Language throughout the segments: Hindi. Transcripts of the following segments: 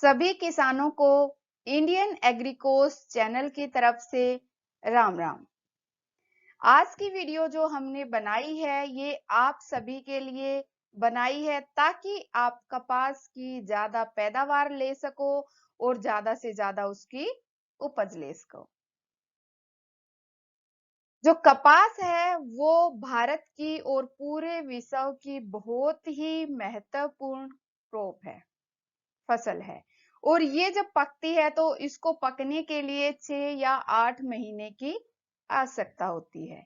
सभी किसानों को इंडियन एग्रीकोस चैनल की तरफ से राम राम। आज की वीडियो जो हमने बनाई है ये आप सभी के लिए बनाई है ताकि आप कपास की ज्यादा पैदावार ले सको और ज्यादा से ज्यादा उसकी उपज ले सको। जो कपास है वो भारत की और पूरे विश्व की बहुत ही महत्वपूर्ण क्रॉप है, फसल है। और ये जब पकती है तो इसको पकने के लिए 6 या 8 महीने की आवश्यकता होती है।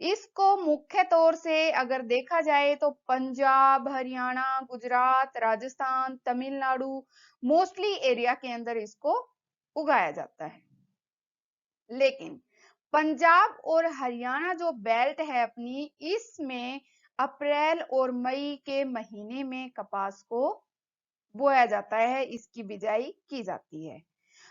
इसको मुख्य तौर से अगर देखा जाए तो पंजाब, हरियाणा, गुजरात, राजस्थान, तमिलनाडु मोस्टली एरिया के अंदर इसको उगाया जाता है। लेकिन पंजाब और हरियाणा जो बेल्ट है अपनी, इसमें अप्रैल और मई के महीने में कपास को बोया जाता है, इसकी बिजाई की जाती है।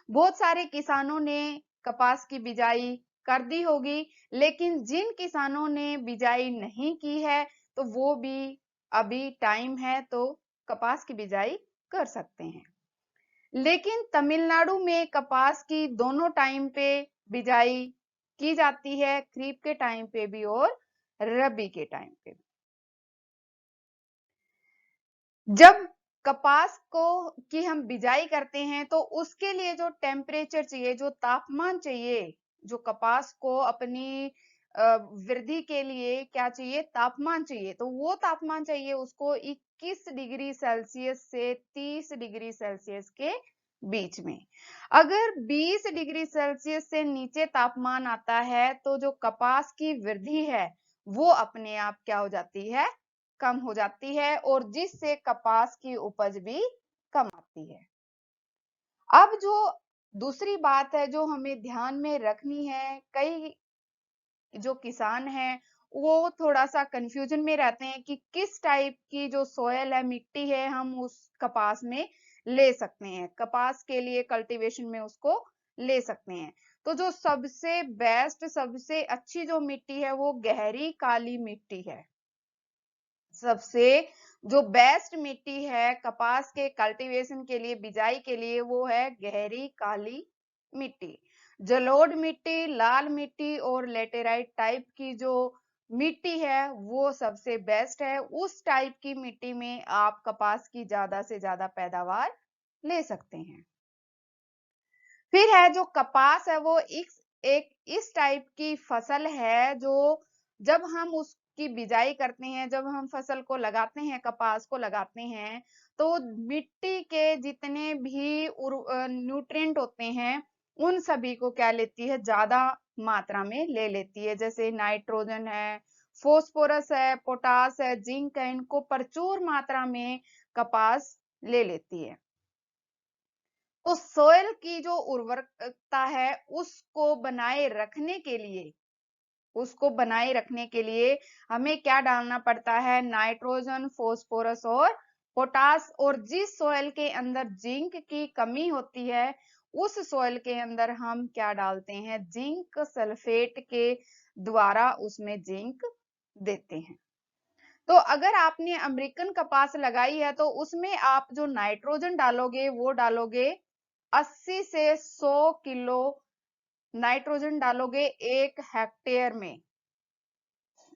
बहुत सारे किसानों ने कपास की बिजाई कर दी होगी, लेकिन जिन किसानों ने बिजाई नहीं की है तो वो भी अभी टाइम है तो कपास की बिजाई कर सकते हैं। लेकिन तमिलनाडु में कपास की दोनों टाइम पे बिजाई की जाती है, खरीफ के टाइम पे भी और रबी के टाइम पे भी। जब कपास को की हम बिजाई करते हैं तो उसके लिए जो टेम्परेचर चाहिए, जो तापमान चाहिए, जो कपास को अपनी वृद्धि के लिए क्या चाहिए, तापमान चाहिए, तो वो तापमान चाहिए उसको 21 डिग्री सेल्सियस से 30 डिग्री सेल्सियस के बीच में। अगर 20 डिग्री सेल्सियस से नीचे तापमान आता है तो जो कपास की वृद्धि है वो अपने आप क्या हो जाती है, कम हो जाती है, और जिससे कपास की उपज भी कम आती है। अब जो दूसरी बात है जो हमें ध्यान में रखनी है, कई जो किसान हैं वो थोड़ा सा कंफ्यूजन में रहते हैं कि किस टाइप की जो सोयल है, मिट्टी है, हम उस कपास में ले सकते हैं, कपास के लिए कल्टीवेशन में उसको ले सकते हैं। तो जो सबसे बेस्ट, सबसे अच्छी जो मिट्टी है वो गहरी काली मिट्टी है। सबसे जो बेस्ट मिट्टी है कपास के कल्टीवेशन के लिए, बिजाई के लिए, वो है गहरी काली मिट्टी। जलोढ़ मिट्टी, लाल मिट्टी और लेटेराइट टाइप की जो मिट्टी है वो सबसे बेस्ट है। उस टाइप की मिट्टी में आप कपास की ज्यादा से ज्यादा पैदावार ले सकते हैं। फिर है जो कपास है वो एक इस टाइप की फसल है जो जब हम उसकी बिजाई करते हैं, जब हम फसल को लगाते हैं, कपास को लगाते हैं, तो मिट्टी के जितने भी न्यूट्रिएंट होते हैं उन सभी को क्या लेती है, ज्यादा मात्रा में ले लेती है। जैसे नाइट्रोजन है, फोस्फोरस है, पोटास है, जिंक है, इनको प्रचुर मात्रा में कपास ले लेती है। तो सोयल की जो उर्वरकता है उसको बनाए रखने के लिए हमें क्या डालना पड़ता है, नाइट्रोजन, फोस्फोरस और पोटास। और जिस सोयल के अंदर जिंक की कमी होती है उस सोयल के अंदर हम क्या डालते हैं, जिंक सल्फेट के द्वारा उसमें जिंक देते हैं। तो अगर आपने अमेरिकन कपास लगाई है तो उसमें आप जो नाइट्रोजन डालोगे वो डालोगे 80 से 100 किलो नाइट्रोजन डालोगे 1 हेक्टेयर में।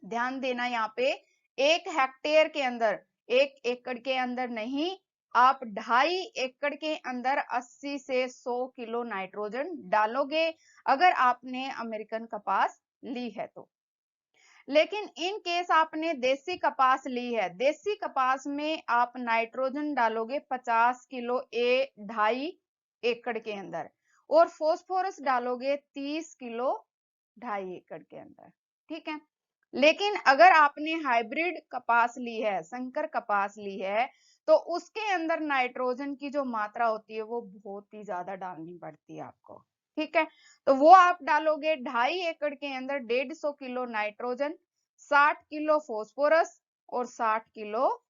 ध्यान देना यहाँ पे, 1 हेक्टेयर के अंदर, 1 एकड़ के अंदर नहीं, आप 2.5 एकड़ के अंदर 80 से 100 किलो नाइट्रोजन डालोगे अगर आपने अमेरिकन कपास ली है तो। लेकिन इन केस आपने देसी कपास ली है, देसी कपास में आप नाइट्रोजन डालोगे 50 किलो 2.5 एकड़ के अंदर, और फोस्फोरस डालोगे 30 किलो 2.5 एकड़ के अंदर। ठीक है। लेकिन अगर आपने हाइब्रिड कपास ली है, संकर कपास ली है, तो उसके अंदर नाइट्रोजन की जो मात्रा होती है वो बहुत ही ज्यादा डालनी पड़ती है आपको। ठीक है। तो वो आप डालोगे 2.5 एकड़ के अंदर 150 किलो नाइट्रोजन, 60 किलो फोस्फोरस और 60 किलो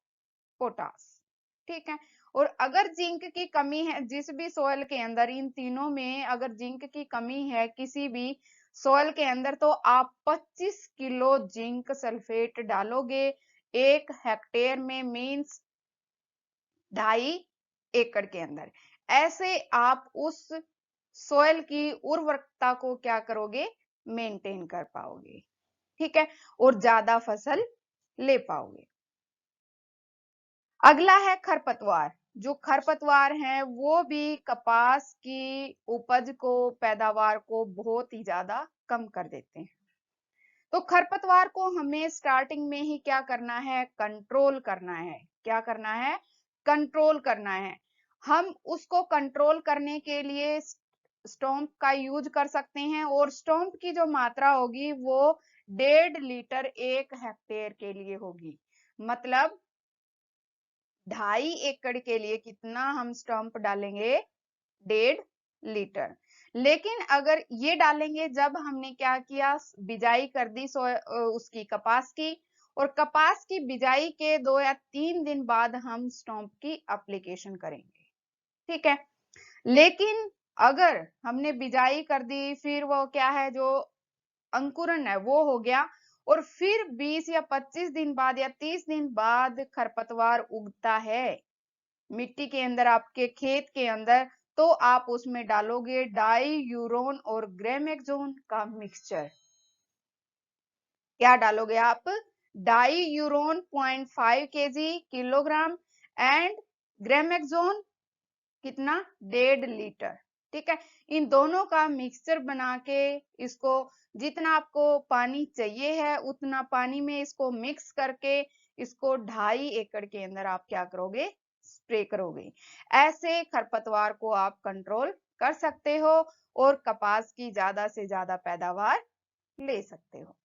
पोटास। ठीक है। और अगर जिंक की कमी है जिस भी सोयल के अंदर, इन तीनों में अगर जिंक की कमी है किसी भी सोयल के अंदर, तो आप 25 किलो जिंक सल्फेट डालोगे 1 हेक्टेयर में, मीन्स 2.5 एकड़ के अंदर। ऐसे आप उस सोयल की उर्वरकता को क्या करोगे, मेंटेन कर पाओगे, ठीक है, और ज्यादा फसल ले पाओगे। अगला है खरपतवार। जो खरपतवार हैं वो भी कपास की उपज को, पैदावार को बहुत ही ज्यादा कम कर देते हैं। तो खरपतवार को हमें स्टार्टिंग में ही क्या करना है, कंट्रोल करना है। क्या करना है, कंट्रोल करना है। हम उसको कंट्रोल करने के लिए स्टॉम्प का यूज कर सकते हैं, और स्टॉम्प की जो मात्रा होगी वो 1.5 लीटर 1 हेक्टेयर के लिए होगी। मतलब 2.5 एकड़ के लिए कितना हम स्टम्प डालेंगे, 1.5 लीटर। लेकिन अगर ये डालेंगे जब हमने क्या किया, बिजाई कर दी उसकी कपास की, और कपास की बिजाई के 2 या 3 दिन बाद हम स्टॉम्प की एप्लीकेशन करेंगे, ठीक है। लेकिन अगर हमने बिजाई कर दी, फिर वो क्या है, जो अंकुरण है वो हो गया, और फिर 20 या 25 दिन बाद या 30 दिन बाद खरपतवार उगता है मिट्टी के अंदर, आपके खेत के अंदर, तो आप उसमें डालोगे डाई यूरोन और ग्रेमेक्सोन का मिक्सचर। क्या डालोगे आप, डाई यूरोन 0.5 केजी किलोग्राम एंड ग्रेमेक्सोन कितना, 1.5 लीटर, ठीक है। इन दोनों का मिक्सचर बना के इसको, जितना आपको पानी चाहिए है उतना पानी में इसको मिक्स करके इसको 2.5 एकड़ के अंदर आप क्या करोगे, स्प्रे करोगे। ऐसे खरपतवार को आप कंट्रोल कर सकते हो और कपास की ज्यादा से ज्यादा पैदावार ले सकते हो।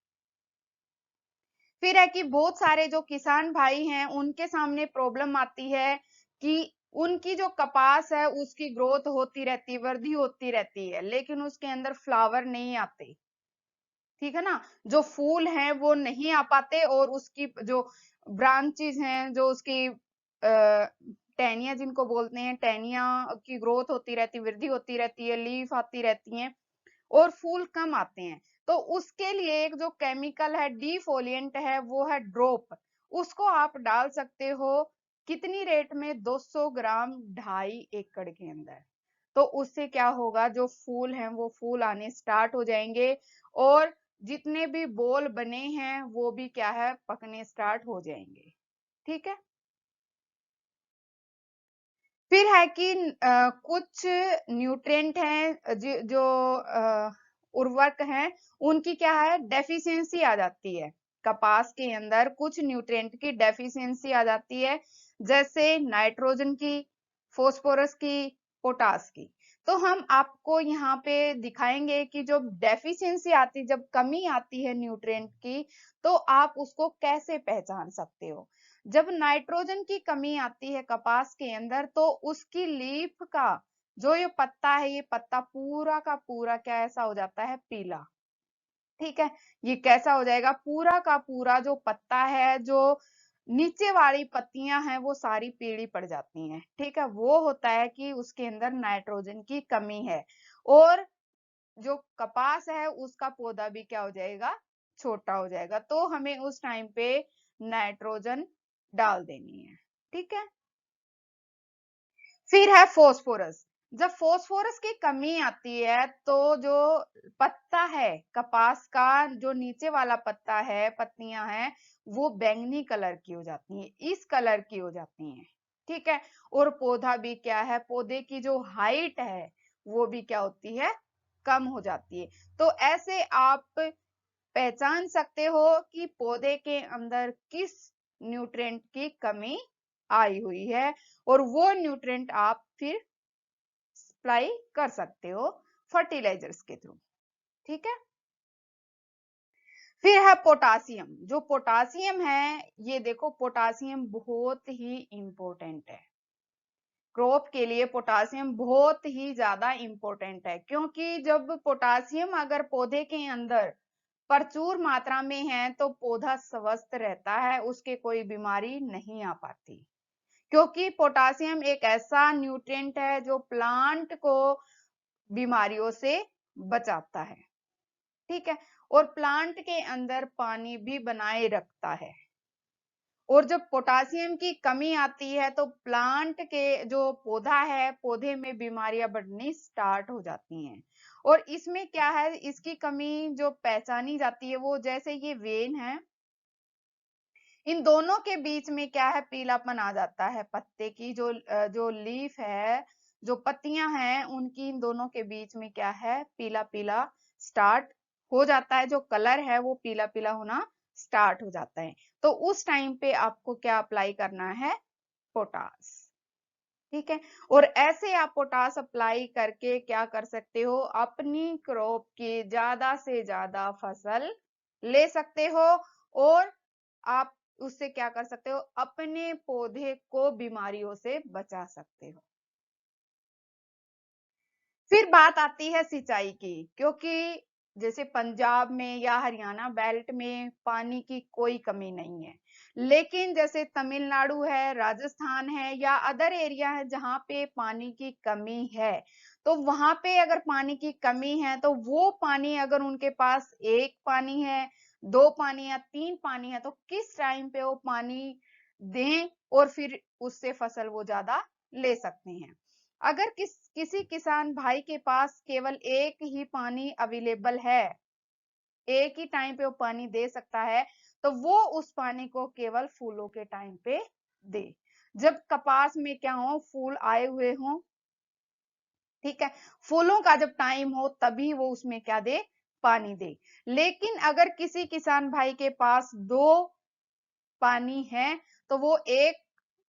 फिर है कि बहुत सारे जो किसान भाई हैं उनके सामने प्रॉब्लम आती है कि उनकी जो कपास है उसकी ग्रोथ होती रहती है, वृद्धि होती रहती है, लेकिन उसके अंदर फ्लावर नहीं आते, ठीक है ना। जो फूल हैं वो नहीं आ पाते, और उसकी जो ब्रांचेस हैं, जो उसकी टहनियां जिनको बोलते हैं, टहनियां की ग्रोथ होती रहती, वृद्धि होती रहती है, लीफ आती रहती हैं, और फूल कम आते हैं। तो उसके लिए एक जो केमिकल है डिफोलिएंट है, वो है ड्रॉप। उसको आप डाल सकते हो कितनी रेट में, 200 ग्राम 2.5 एकड़ के अंदर। तो उससे क्या होगा, जो फूल हैं वो फूल आने स्टार्ट हो जाएंगे, और जितने भी बोल बने हैं वो भी क्या है, पकने स्टार्ट हो जाएंगे, ठीक है। फिर है कि कुछ न्यूट्रिएंट हैं जो उर्वरक हैं, उनकी क्या है, डेफिशिएंसी आ जाती है। कपास के अंदर कुछ न्यूट्रिएंट की डेफिशिएंसी आ जाती है, जैसे नाइट्रोजन की, फास्फोरस की, पोटास की। तो हम आपको यहाँ पे दिखाएंगे कि जो डेफिशिएंसी आती, जब कमी आती है न्यूट्रिएंट की, तो आप उसको कैसे पहचान सकते हो। जब नाइट्रोजन की कमी आती है कपास के अंदर, तो उसकी लीफ का जो ये पत्ता है, ये पत्ता पूरा का पूरा क्या ऐसा हो जाता है, पीला, ठीक है। ये कैसा हो जाएगा, पूरा का पूरा जो पत्ता है, जो नीचे वाली पत्तियां हैं वो सारी पीली पड़ जाती हैं, ठीक है। वो होता है कि उसके अंदर नाइट्रोजन की कमी है, और जो कपास है उसका पौधा भी क्या हो जाएगा, छोटा हो जाएगा। तो हमें उस टाइम पे नाइट्रोजन डाल देनी है, ठीक है। फिर है फोस्फोरस। जब फोस्फोरस की कमी आती है, तो जो पत्ता है कपास का, जो नीचे वाला पत्ता है, पत्तियां हैं, वो बैंगनी कलर की हो जाती हैं, इस कलर की हो जाती हैं, ठीक है। और पौधा भी क्या है, पौधे की जो हाइट है वो भी क्या होती है, कम हो जाती है। तो ऐसे आप पहचान सकते हो कि पौधे के अंदर किस न्यूट्रिएंट की कमी आई हुई है, और वो न्यूट्रिएंट आप फिर सप्लाई कर सकते हो फर्टिलाइजर्स के थ्रू, ठीक है। फिर है पोटासियम। जो पोटासियम है, ये देखो पोटासियम बहुत ही इंपॉर्टेंट है क्रॉप के लिए। पोटासियम बहुत ही ज्यादा इंपॉर्टेंट है, क्योंकि जब पोटासियम अगर पौधे के अंदर प्रचुर मात्रा में है तो पौधा स्वस्थ रहता है, उसके कोई बीमारी नहीं आ पाती। क्योंकि पोटासियम एक ऐसा न्यूट्रिएंट है जो प्लांट को बीमारियों से बचाता है, ठीक है, और प्लांट के अंदर पानी भी बनाए रखता है। और जब पोटासियम की कमी आती है तो प्लांट के जो पौधा है, पौधे में बीमारियां बढ़नी स्टार्ट हो जाती हैं। और इसमें क्या है, इसकी कमी जो पहचानी जाती है वो जैसे ये वेन है, इन दोनों के बीच में क्या है, पीलापन आ जाता है। पत्ते की जो लीफ है, जो पत्तियां हैं, उनकी इन दोनों के बीच में क्या है, पीला पीला स्टार्ट हो जाता है। जो कलर है वो पीला पीला होना स्टार्ट हो जाता है। तो उस टाइम पे आपको क्या अप्लाई करना है, पोटास। ठीक है। और ऐसे आप पोटास अप्लाई करके क्या कर सकते हो, अपनी क्रॉप की ज्यादा से ज्यादा फसल ले सकते हो। और आप उससे क्या कर सकते हो, अपने पौधे को बीमारियों से बचा सकते हो। फिर बात आती है सिंचाई की, क्योंकि जैसे पंजाब में या हरियाणा बेल्ट में पानी की कोई कमी नहीं है, लेकिन जैसे तमिलनाडु है, राजस्थान है या अदर एरिया है जहां पे पानी की कमी है, तो वहां पे अगर पानी की कमी है तो वो पानी अगर उनके पास एक पानी है, दो पानी या तीन पानी है, तो किस टाइम पे वो पानी दें और फिर उससे फसल वो ज्यादा ले सकते हैं। अगर किसी किसान भाई के पास केवल एक ही पानी अवेलेबल है, एक ही टाइम पे वो पानी दे सकता है, तो वो उस पानी को केवल फूलों के टाइम पे दे। जब कपास में क्या हो, फूल आए हुए हों, ठीक है, फूलों का जब टाइम हो तभी वो उसमें क्या दे, पानी दे। लेकिन अगर किसी किसान भाई के पास दो पानी है तो वो एक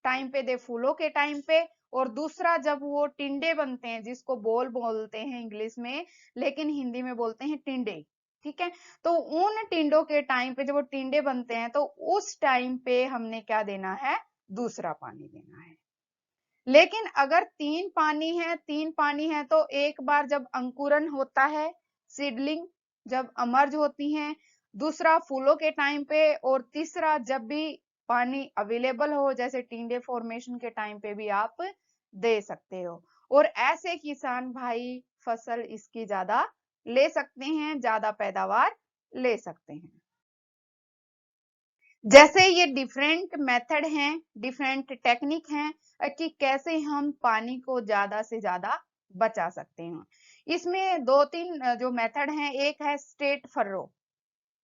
टाइम पे दे, फूलों के टाइम पे, और दूसरा जब वो टिंडे बनते हैं, जिसको बोल बोलते हैं इंग्लिश में, लेकिन हिंदी में बोलते हैं टिंडे। ठीक है। तो उन टिंडों के टाइम पे जब वो टिंडे बनते हैं तो उस टाइम पे हमने क्या देना है, दूसरा पानी देना है। लेकिन अगर तीन पानी है तो एक बार जब अंकुरन होता है, सीडलिंग जब अमर्ज होती हैं, दूसरा फूलों के टाइम पे, और तीसरा जब भी पानी अवेलेबल हो, जैसे टिंडे फॉर्मेशन के टाइम पे भी आप दे सकते हो। और ऐसे किसान भाई फसल इसकी ज्यादा ले सकते हैं, ज्यादा पैदावार ले सकते हैं। जैसे ये डिफरेंट मेथड हैं, डिफरेंट टेक्निक हैं कि कैसे हम पानी को ज्यादा से ज्यादा बचा सकते हैं। इसमें दो तीन जो मेथड हैं, एक है स्ट्रेट फर्रो,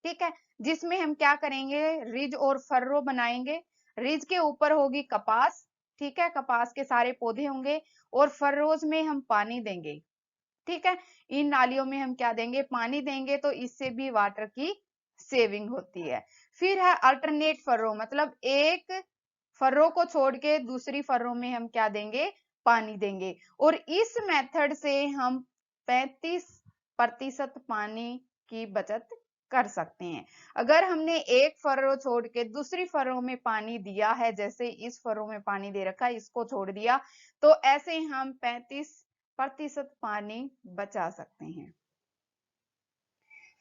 ठीक है, जिसमें हम क्या करेंगे, रिज और फर्रो बनाएंगे। रिज के ऊपर होगी कपास, ठीक है, कपास के सारे पौधे होंगे, और फर्रोज में हम पानी देंगे। ठीक है, इन नालियों में हम क्या देंगे, पानी देंगे, तो इससे भी वाटर की सेविंग होती है। फिर है अल्टरनेट फर्रो, मतलब एक फर्रो को छोड़ के दूसरी फर्रो में हम क्या देंगे, पानी देंगे। और इस मेथड से हम 35% पानी की बचत कर सकते हैं। अगर हमने एक फर्रो छोड़ के दूसरी फर्रो में पानी दिया है, जैसे इस फर्रो में पानी दे रखा है, इसको छोड़ दिया, तो ऐसे हम 35% पानी बचा सकते हैं।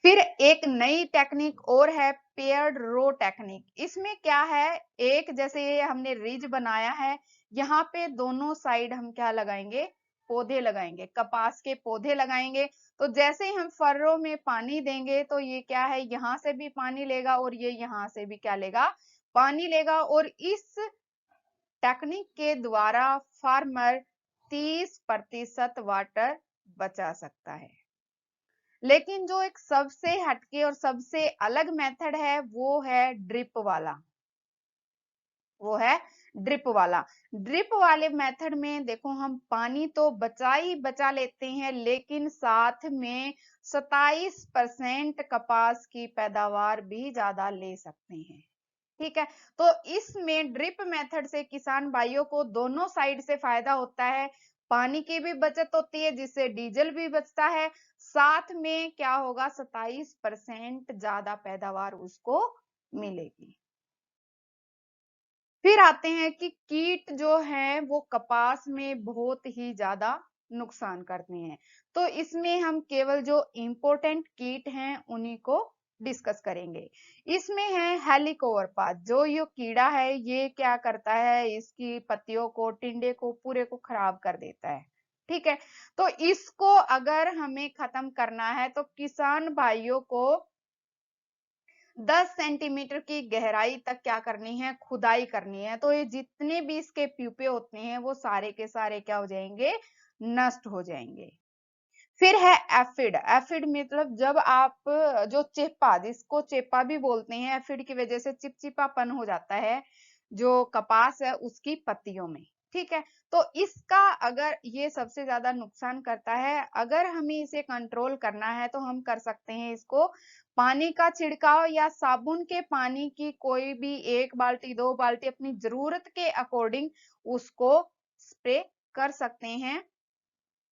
फिर एक नई टेक्निक और है, पेयर्ड रो टेक्निक। इसमें क्या है, एक जैसे ये हमने रिज बनाया है, यहाँ पे दोनों साइड हम क्या लगाएंगे, पौधे लगाएंगे, कपास के पौधे लगाएंगे। तो जैसे ही हम फर्रो में पानी देंगे तो ये क्या है, यहाँ से भी पानी लेगा और ये यहाँ से भी क्या लेगा, पानी लेगा। और इस टेक्निक के द्वारा फार्मर 30% वाटर बचा सकता है। लेकिन जो एक सबसे हटके और सबसे अलग मेथड है वो है ड्रिप वाला, वो है ड्रिप वाला। ड्रिप वाले मेथड में देखो, हम पानी तो बचा ही बचा लेते हैं, लेकिन साथ में 27% कपास की पैदावार भी ज्यादा ले सकते हैं। ठीक है। तो इसमें ड्रिप मेथड से किसान भाइयों को दोनों साइड से फायदा होता है, पानी की भी बचत होती है जिससे डीजल भी बचता है, साथ में क्या होगा, 27% ज्यादा पैदावार उसको मिलेगी। फिर आते हैं कि कीट जो है वो कपास में बहुत ही ज्यादा नुकसान करते हैं। तो इसमें हम केवल जो इम्पोर्टेंट कीट हैं उन्हीं को डिस्कस करेंगे। इसमें है हेलिकोवरपा, जो ये कीड़ा है, ये क्या करता है, इसकी पत्तियों को, टिंडे को, पूरे को खराब कर देता है। ठीक है। तो इसको अगर हमें खत्म करना है तो किसान भाइयों को 10 सेंटीमीटर की गहराई तक क्या करनी है, खुदाई करनी है। तो ये जितने भी इसके प्यूपे होते हैं वो सारे के सारे क्या हो जाएंगे, नष्ट हो जाएंगे। फिर है एफिड। एफिड मतलब जब आप जो चेपा, जिसको चेपा भी बोलते हैं, एफिड की वजह से चिपचिपापन हो जाता है जो कपास है उसकी पत्तियों में, ठीक है। तो इसका अगर ये सबसे ज्यादा नुकसान करता है, अगर हमें इसे कंट्रोल करना है तो हम कर सकते हैं इसको पानी का छिड़काव या साबुन के पानी की कोई भी 1 बाल्टी 2 बाल्टी अपनी जरूरत के अकॉर्डिंग उसको स्प्रे कर सकते हैं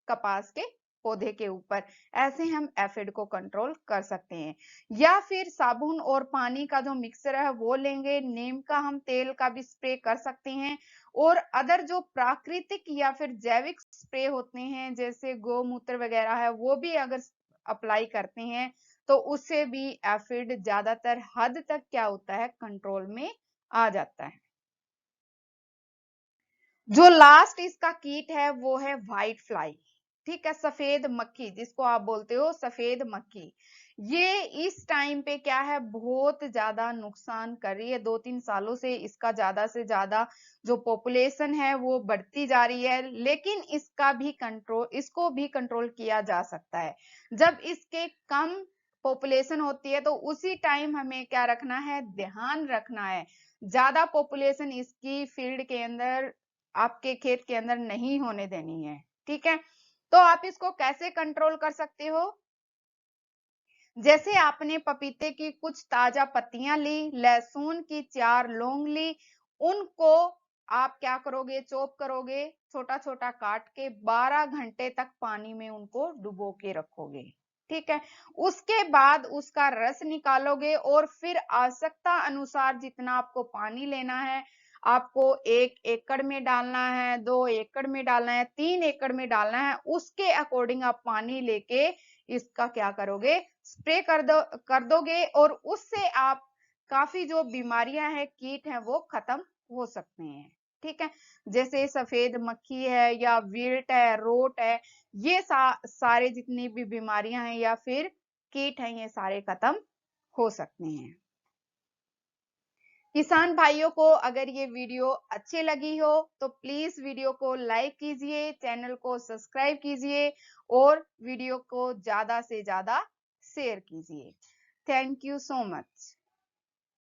कपास के पौधे के ऊपर। ऐसे हम एफिड को कंट्रोल कर सकते हैं। या फिर साबुन और पानी का जो मिक्सर है वो लेंगे, नीम का हम तेल का भी स्प्रे कर सकते हैं, और अदर जो प्राकृतिक या फिर जैविक स्प्रे होते हैं जैसे गौमूत्र वगैरह है वो भी अगर अप्लाई करते हैं तो उससे भी एफिड ज्यादातर हद तक क्या होता है, कंट्रोल में आ जाता है। जो लास्ट इसका कीट है वो है व्हाइट फ्लाई, ठीक है, सफेद मक्खी जिसको आप बोलते हो सफेद मक्खी। ये इस टाइम पे क्या है, बहुत ज्यादा नुकसान कर रही है। 2-3 सालों से इसका ज्यादा से ज्यादा जो पॉपुलेशन है वो बढ़ती जा रही है, लेकिन इसको भी कंट्रोल किया जा सकता है। जब इसके कम पॉपुलेशन होती है तो उसी टाइम हमें क्या रखना है, ध्यान रखना है। ज्यादा पॉपुलेशन इसकी फील्ड के अंदर, आपके खेत के अंदर नहीं होने देनी है, ठीक है। तो आप इसको कैसे कंट्रोल कर सकते हो, जैसे आपने पपीते की कुछ ताजा पत्तियां ली, लहसुन की 4 लौंग ली, उनको आप क्या करोगे, चॉप करोगे, छोटा छोटा काट के 12 घंटे तक पानी में उनको डुबो के रखोगे, ठीक है। उसके बाद उसका रस निकालोगे और फिर आवश्यकता अनुसार जितना आपको पानी लेना है, आपको 1 एकड़ में डालना है, 2 एकड़ में डालना है, 3 एकड़ में डालना है, उसके अकॉर्डिंग आप पानी लेके इसका क्या करोगे, स्प्रे कर दोगे, और उससे आप काफी जो बीमारियां हैं, कीट हैं, वो खत्म हो सकते हैं, ठीक है। जैसे सफेद मक्खी है या विल्ट है, रोट है, ये सारे जितनी भी बीमारियां हैं या फिर कीट हैं, ये सारे खत्म हो सकते हैं। किसान भाइयों को अगर ये वीडियो अच्छी लगी हो तो प्लीज वीडियो को लाइक कीजिए, चैनल को सब्सक्राइब कीजिए और वीडियो को ज्यादा से ज्यादा शेयर कीजिए। Thank you so much.